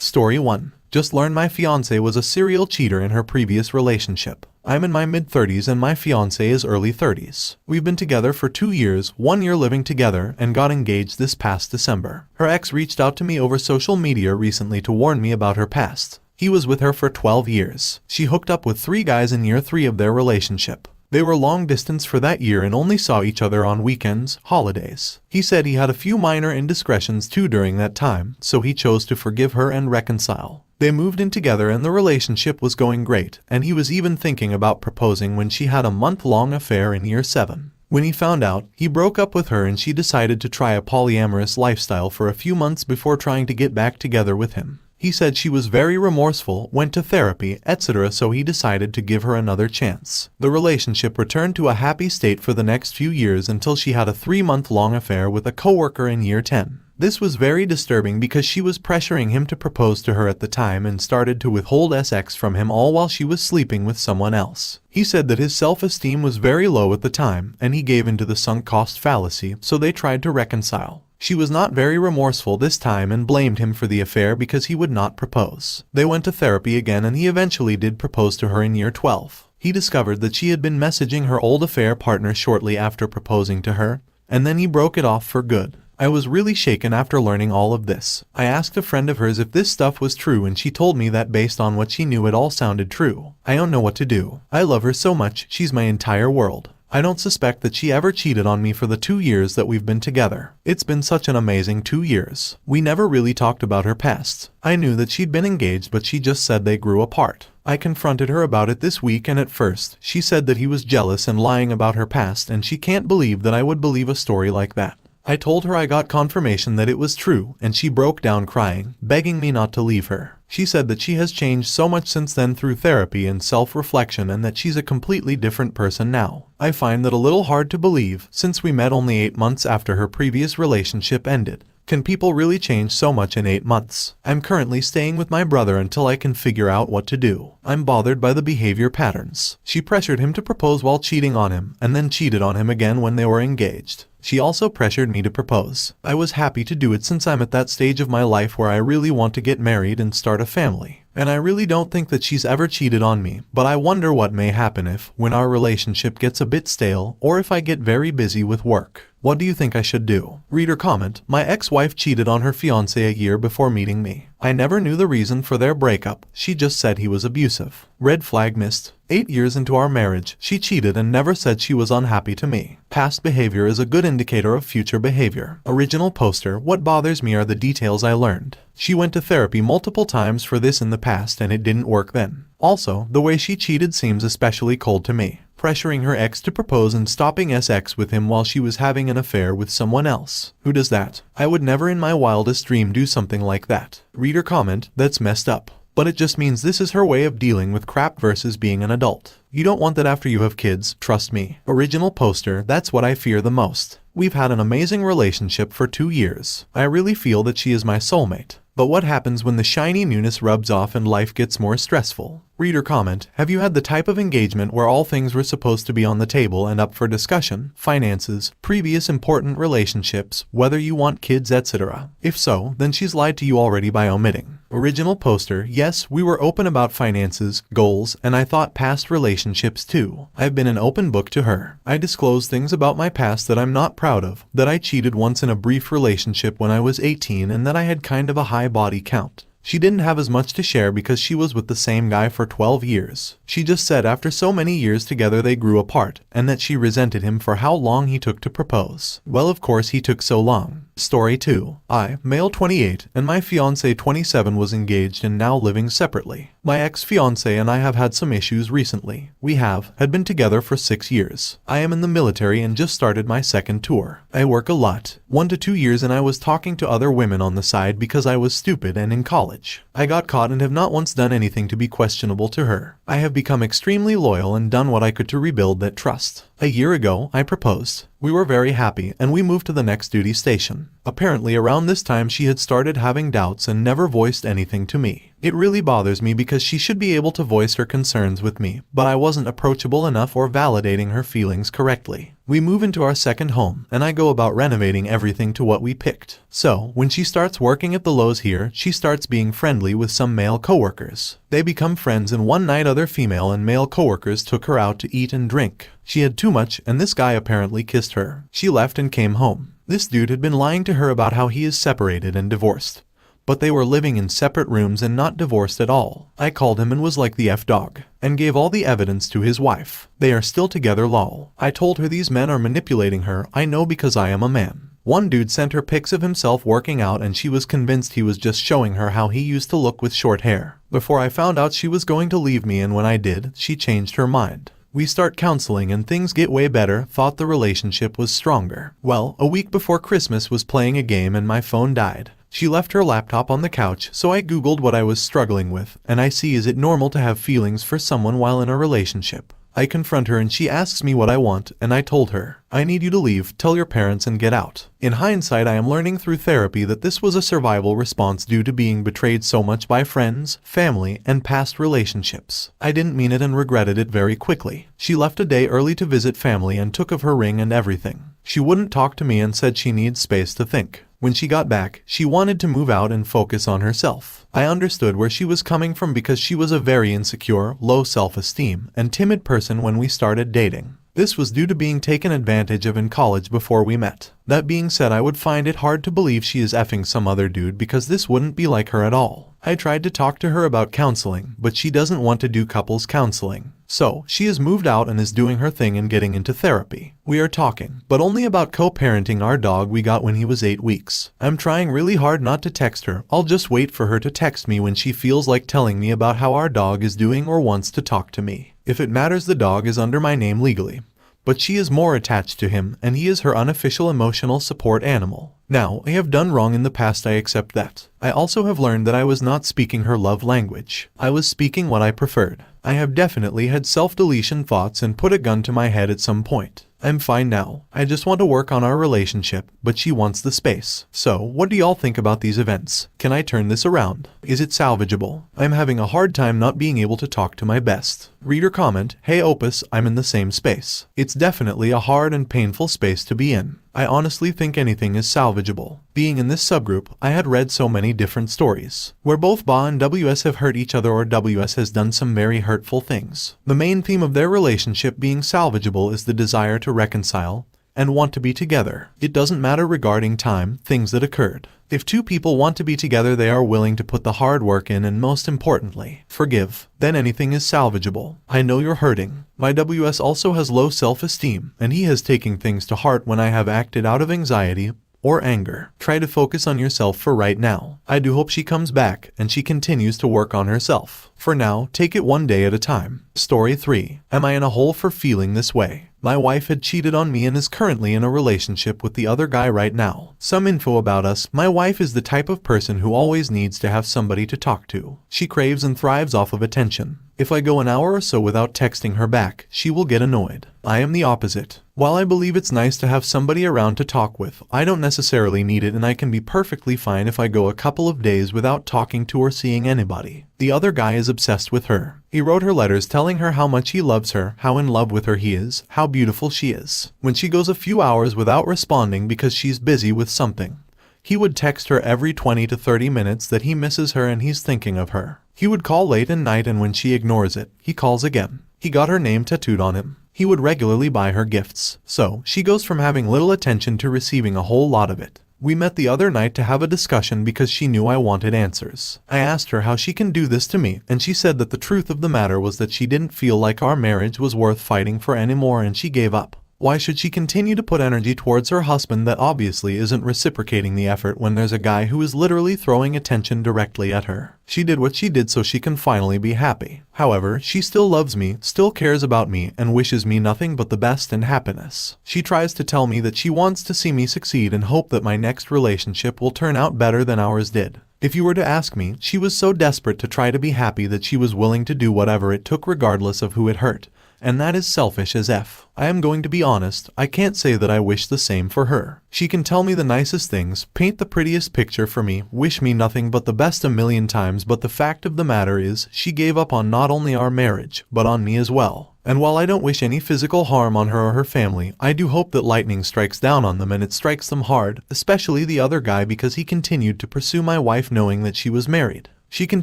Story 1. Just learned my fiancé was a serial cheater in her previous relationship. I'm in my mid-30s and my fiancé is early 30s. We've been together for 2 years, 1 year living together, and got engaged this past December. Her ex reached out to me over social media recently to warn me about her past. He was with her for 12 years. She hooked up with 3 guys in year 3 of their relationship. They were long distance for that year and only saw each other on weekends, holidays. He said he had a few minor indiscretions too during that time, so he chose to forgive her and reconcile. They moved in together and the relationship was going great, and he was even thinking about proposing when she had a month-long affair in year 7. When he found out, he broke up with her and she decided to try a polyamorous lifestyle for a few months before trying to get back together with him. He said she was very remorseful, went to therapy, etc., so he decided to give her another chance. The relationship returned to a happy state for the next few years until she had a 3-month-long affair with a coworker in year 10. This was very disturbing because she was pressuring him to propose to her at the time and started to withhold sex from him all while she was sleeping with someone else. He said that his self-esteem was very low at the time and he gave into the sunk cost fallacy, so they tried to reconcile. She was not very remorseful this time and blamed him for the affair because he would not propose. They went to therapy again and he eventually did propose to her in year 12. He discovered that she had been messaging her old affair partner shortly after proposing to her, and then he broke it off for good. I was really shaken after learning all of this. I asked a friend of hers if this stuff was true and she told me that based on what she knew it all sounded true. I don't know what to do. I love her so much, she's my entire world. I don't suspect that she ever cheated on me for the 2 years that we've been together. It's been such an amazing 2 years. We never really talked about her past. I knew that she'd been engaged but she just said they grew apart. I confronted her about it this week and at first, she said that he was jealous and lying about her past and she can't believe that I would believe a story like that. I told her I got confirmation that it was true and she broke down crying, begging me not to leave her. She said that she has changed so much since then through therapy and self-reflection and that she's a completely different person now. I find that a little hard to believe since we met only 8 months after her previous relationship ended. Can people really change so much in 8 months? I'm currently staying with my brother until I can figure out what to do. I'm bothered by the behavior patterns. She pressured him to propose while cheating on him and then cheated on him again when they were engaged. She also pressured me to propose. I was happy to do it since I'm at that stage of my life where I really want to get married and start a family. And I really don't think that she's ever cheated on me, but I wonder what may happen if, when our relationship gets a bit stale, or if I get very busy with work. What do you think I should do? Reader comment, my ex-wife cheated on her fiancé a year before meeting me. I never knew the reason for their breakup. She just said he was abusive. Red flag missed. 8 years into our marriage, she cheated and never said she was unhappy to me. Past behavior is a good indicator of future behavior. Original poster, what bothers me are the details I learned. She went to therapy multiple times for this in the past and it didn't work then. Also, the way she cheated seems especially cold to me. Pressuring her ex to propose and stopping sex with him while she was having an affair with someone else. Who does that? I would never in my wildest dream do something like that. Reader comment, that's messed up. But it just means this is her way of dealing with crap versus being an adult. You don't want that after you have kids, trust me. Original poster, that's what I fear the most. We've had an amazing relationship for 2 years. I really feel that she is my soulmate. But what happens when the shiny newness rubs off and life gets more stressful? Reader comment, have you had the type of engagement where all things were supposed to be on the table and up for discussion? Finances, previous important relationships, whether you want kids, etc. If so, then she's lied to you already by omitting. Original poster, yes, we were open about finances, goals, and I thought past relationships too. I've been an open book to her. I disclosed things about my past that I'm not proud of, that I cheated once in a brief relationship when I was 18 and that I had kind of a high body count. She didn't have as much to share because she was with the same guy for 12 years. She just said after so many years together they grew apart, and that she resented him for how long he took to propose. Well, of course he took so long. Story 2. I, male 28, and my fiancé 27 was engaged and now living separately. My ex-fiancé and I have had some issues recently. We had been together for 6 years. I am in the military and just started my second tour. I work a lot, 1 to 2 years, and I was talking to other women on the side because I was stupid and in college. I got caught and have not once done anything to be questionable to her. I have become extremely loyal and done what I could to rebuild that trust. A year ago, I proposed. We were very happy and we moved to the next duty station. Apparently around this time she had started having doubts and never voiced anything to me. It really bothers me because she should be able to voice her concerns with me, but I wasn't approachable enough or validating her feelings correctly. We move into our second home, and I go about renovating everything to what we picked. So, when she starts working at the Lowe's here, she starts being friendly with some male coworkers. They become friends, and one night other female and male coworkers took her out to eat and drink. She had too much, and this guy apparently kissed her. She left and came home. This dude had been lying to her about how he is separated and divorced. But they were living in separate rooms and not divorced at all. I called him and was like the F-dog, and gave all the evidence to his wife. They are still together lol. I told her these men are manipulating her, I know because I am a man. One dude sent her pics of himself working out and she was convinced he was just showing her how he used to look with short hair. Before I found out she was going to leave me, and when I did, she changed her mind. We start counseling and things get way better, thought the relationship was stronger. Well, a week before Christmas was playing a game and my phone died. She left her laptop on the couch, so I googled what I was struggling with, and I see is it normal to have feelings for someone while in a relationship. I confront her and she asks me what I want, and I told her, I need you to leave, tell your parents and get out. In hindsight, I am learning through therapy that this was a survival response due to being betrayed so much by friends, family, and past relationships. I didn't mean it and regretted it very quickly. She left a day early to visit family and took of her ring and everything. She wouldn't talk to me and said she needs space to think. When she got back, she wanted to move out and focus on herself. I understood where she was coming from because she was a very insecure, low self-esteem, and timid person when we started dating. This was due to being taken advantage of in college before we met. That being said, I would find it hard to believe she is effing some other dude because this wouldn't be like her at all. I tried to talk to her about counseling, but she doesn't want to do couples counseling. So, she has moved out and is doing her thing and getting into therapy. We are talking, but only about co-parenting our dog we got when he was 8 weeks. I'm trying really hard not to text her. I'll just wait for her to text me when she feels like telling me about how our dog is doing or wants to talk to me. If it matters, the dog is under my name legally. But she is more attached to him, and he is her unofficial emotional support animal. Now, I have done wrong in the past, I accept that. I also have learned that I was not speaking her love language. I was speaking what I preferred. I have definitely had self-deletion thoughts and put a gun to my head at some point. I'm fine now. I just want to work on our relationship, but she wants the space. So, what do y'all think about these events? Can I turn this around? Is it salvageable? I'm having a hard time not being able to talk to my best. Reader comment, hey Opus, I'm in the same space. It's definitely a hard and painful space to be in. I honestly think anything is salvageable. Being in this subgroup, I had read so many different stories, where both BA and WS have hurt each other or WS has done some very hurtful things. The main theme of their relationship being salvageable is the desire to reconcile and want to be together. It doesn't matter regarding time, things that occurred. If two people want to be together, they are willing to put the hard work in and most importantly, forgive, then anything is salvageable. I know you're hurting. My WS also has low self-esteem, and he has taken things to heart when I have acted out of anxiety or anger. Try to focus on yourself for right now. I do hope she comes back and she continues to work on herself. For now, take it one day at a time. Story 3. Am I in a hole for feeling this way? My wife had cheated on me and is currently in a relationship with the other guy right now. Some info about us. My wife is the type of person who always needs to have somebody to talk to. She craves and thrives off of attention. If I go an hour or so without texting her back, she will get annoyed. I am the opposite. While I believe it's nice to have somebody around to talk with, I don't necessarily need it, and I can be perfectly fine if I go a couple of days without talking to or seeing anybody. The other guy is obsessed with her. He wrote her letters telling her how much he loves her, how in love with her he is, how beautiful she is. When she goes a few hours without responding because she's busy with something, he would text her every 20 to 30 minutes that he misses her and he's thinking of her. He would call late at night, and when she ignores it, he calls again. He got her name tattooed on him. He would regularly buy her gifts. So, she goes from having little attention to receiving a whole lot of it. We met the other night to have a discussion because she knew I wanted answers. I asked her how she can do this to me, and she said that the truth of the matter was that she didn't feel like our marriage was worth fighting for anymore and she gave up. Why should she continue to put energy towards her husband that obviously isn't reciprocating the effort when there's a guy who is literally throwing attention directly at her? She did what she did so she can finally be happy. However, she still loves me, still cares about me, and wishes me nothing but the best and happiness. She tries to tell me that she wants to see me succeed and hope that my next relationship will turn out better than ours did. If you were to ask me, she was so desperate to try to be happy that she was willing to do whatever it took regardless of who it hurt. and that is selfish as F. I am going to be honest, I can't say that I wish the same for her. She can tell me the nicest things, paint the prettiest picture for me, wish me nothing but the best a million times, but the fact of the matter is, she gave up on not only our marriage, but on me as well. And while I don't wish any physical harm on her or her family, I do hope that lightning strikes down on them, and it strikes them hard, especially the other guy, because he continued to pursue my wife knowing that she was married. She can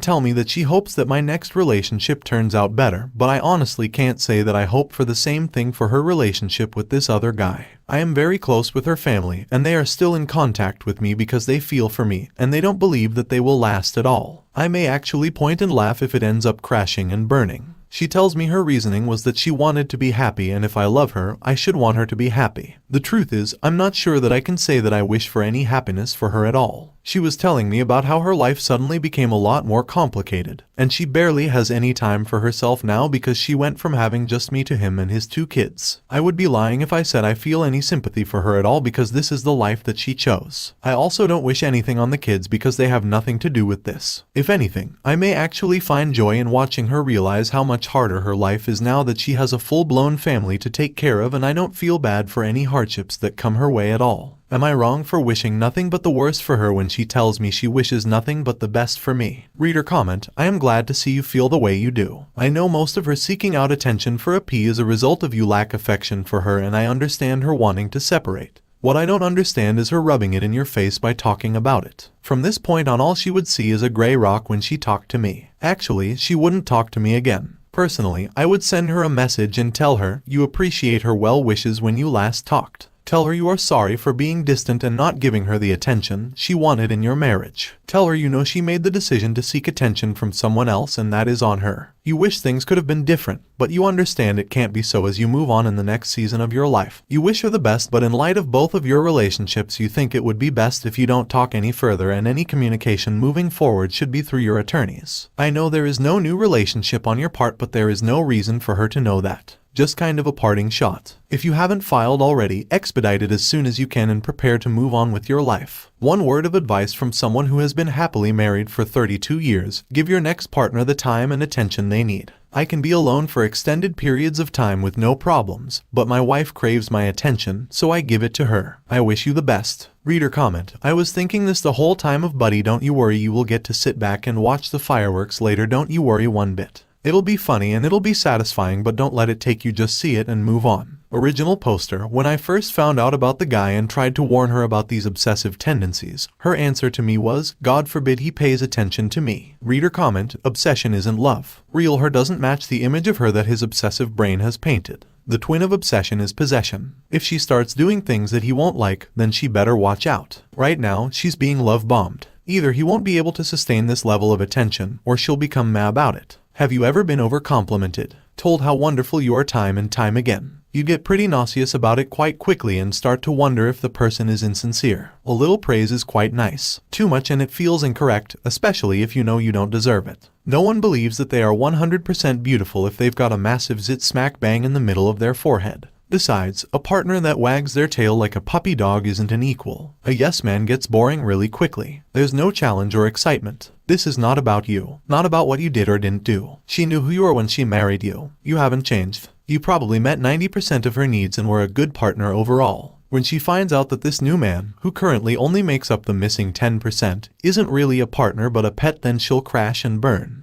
tell me that she hopes that my next relationship turns out better, but I honestly can't say that I hope for the same thing for her relationship with this other guy. I am very close with her family, and they are still in contact with me because they feel for me, and they don't believe that they will last at all. I may actually point and laugh if it ends up crashing and burning. She tells me her reasoning was that she wanted to be happy, and if I love her, I should want her to be happy. The truth is, I'm not sure that I can say that I wish for any happiness for her at all. She was telling me about how her life suddenly became a lot more complicated, and she barely has any time for herself now because she went from having just me to him and his 2 kids. I would be lying if I said I feel any sympathy for her at all because this is the life that she chose. I also don't wish anything on the kids because they have nothing to do with this. If anything, I may actually find joy in watching her realize how much harder her life is now that she has a full-blown family to take care of, and I don't feel bad for any hardships that come her way at all. Am I wrong for wishing nothing but the worst for her when she tells me she wishes nothing but the best for me? Reader comment, I am glad to see you feel the way you do. I know most of her seeking out attention for a P is a result of you lack affection for her, and I understand her wanting to separate. What I don't understand is her rubbing it in your face by talking about it. From this point on, all she would see is a gray rock when she talked to me. Actually, she wouldn't talk to me again. Personally, I would send her a message and tell her you appreciate her well wishes when you last talked. Tell her you are sorry for being distant and not giving her the attention she wanted in your marriage. Tell her you know she made the decision to seek attention from someone else, and that is on her. You wish things could have been different, but you understand it can't be so as you move on in the next season of your life. You wish her the best, but in light of both of your relationships, you think it would be best if you don't talk any further, and any communication moving forward should be through your attorneys. I know there is no new relationship on your part, but there is no reason for her to know that. Just kind of a parting shot. If you haven't filed already, expedite it as soon as you can and prepare to move on with your life. One word of advice from someone who has been happily married for 32 years, give your next partner the time and attention they need. I can be alone for extended periods of time with no problems, but my wife craves my attention, so I give it to her. I wish you the best. Reader comment, I was thinking this the whole time of buddy, don't you worry, you will get to sit back and watch the fireworks later, don't you worry one bit. It'll be funny and it'll be satisfying, but don't let it take you, just see it and move on. Original poster, when I first found out about the guy and tried to warn her about these obsessive tendencies, her answer to me was, God forbid he pays attention to me. Reader comment, obsession isn't love. Real her doesn't match the image of her that his obsessive brain has painted. The twin of obsession is possession. If she starts doing things that he won't like, then she better watch out. Right now, she's being love-bombed. Either he won't be able to sustain this level of attention, or she'll become mad about it. Have you ever been over-complimented, told how wonderful you are time and time again? You get pretty nauseous about it quite quickly and start to wonder if the person is insincere. A little praise is quite nice. Too much and it feels incorrect, especially if you know you don't deserve it. No one believes that they are 100% beautiful if they've got a massive zit smack bang in the middle of their forehead. Besides, a partner that wags their tail like a puppy dog isn't an equal. A yes man gets boring really quickly. There's no challenge or excitement. This is not about you, not about what you did or didn't do. She knew who you were when she married you. You haven't changed. You probably met 90% of her needs and were a good partner overall. When she finds out that this new man, who currently only makes up the missing 10%, isn't really a partner but a pet, then she'll crash and burn.